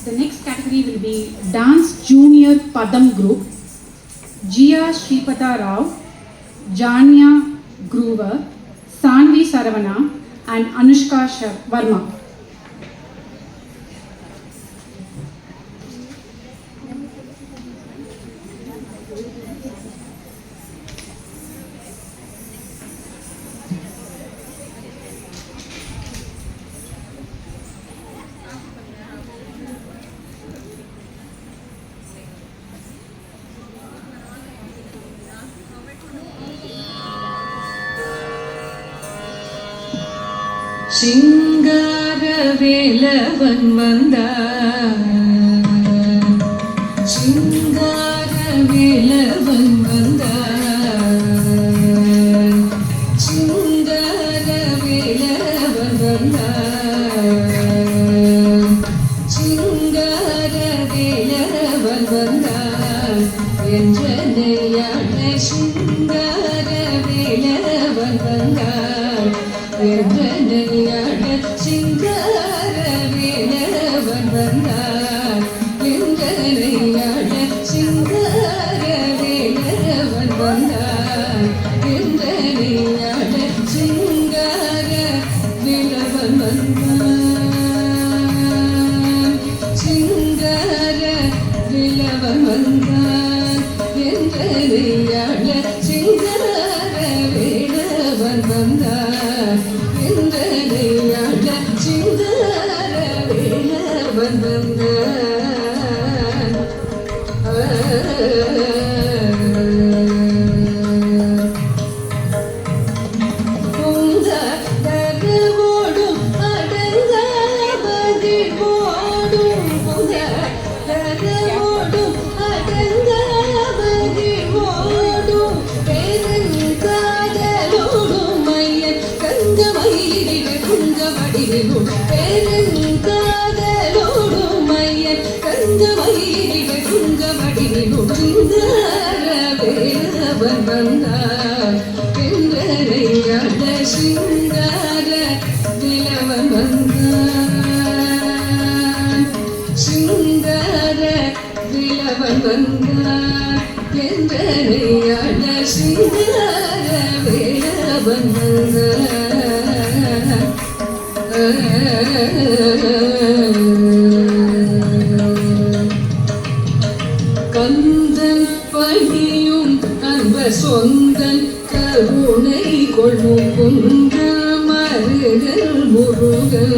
The next category will be Dance Junior Padam Group. Jia Shripata Rao, Janya Groover, Sanvi Saravana and Anushka Verma. சிங்கார வேலவன் வந்தான், சிங்கார வேலவன் வந்தான், சிங்கார வேலவன் வந்தான், சிங்கார வேலவன் வந்தான் என்றனையான சிங்கார வேலவன் வந்தான் என்றனையான சிங்கார வேலவன் வந்தான் என்றனையான சிங்கார வேலவன் வந்தான் என்றனையான சிங்கார வேலவன் வந்தான் சிங்கார வேலவன் வந்தான் என்றனையான சிங்கார வேலவன் வந்தான் என்றனையான சிங்கார வேலவன் வந்தான். ஓடும் அடங்காவது ஓடும் ஓடும் அடங்காவது ஓடும் பெருங்காதலோடும் மையன் கங்கமயிலில் குங்கமடிலும் பெருங்காதலோடும் மையன் கங்கமயிலில் குங்கமடிலும் சிங்கார வேலவன் வந்தான் என்றனையான சிங்கார வேலவன் வந்தான் சிங்கார வேலவன் வந்தான் என்றனையான சிங்கார வேலவன் வந்தான். கந்தன் பணியும் அன்ப சொந்தன் கருணை கொள்ளும் குன்ற மருகல் முருகன்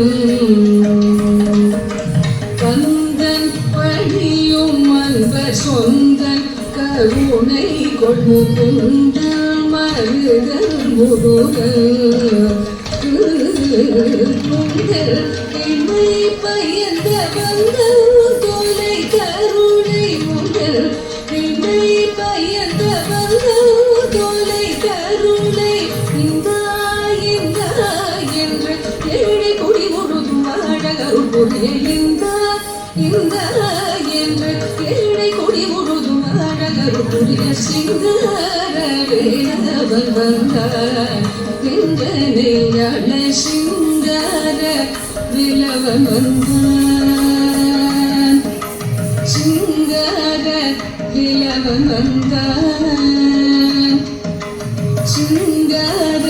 கந்தன் பணியும் அன்ப சொந்தன் கருணை கொள்ளும் குன்ற மருகல் முருகன் இமை பயந்த வந்த தொலை கருணை முதல் இமை பயந்த வந்த தொலை கருணை இந்த என்று ஏழை குடி முழுதும் அழகருள் புரிய இந்த என்று ஏழை குடி முழுதும் அழகருள் புரிய சிங்கார வேலவன் வந்தான் என்றனையான சிங்கார வேலவன் வந்தான் சிங்கார வேலவன் வந்தான் சிங்கார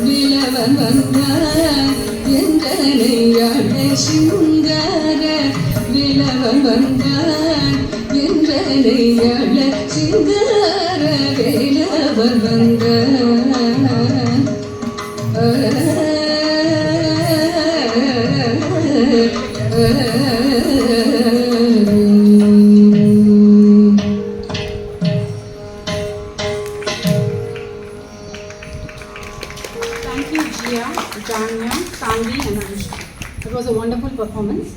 வேலவன் வந்தான் என்றனையான சிங்கார வேலவன் வந்தான் என்றனையான சிங்கார வேலவன் வந்தான். Thank you, Jia, Janya, Sanvi and Anushka. It was a wonderful performance.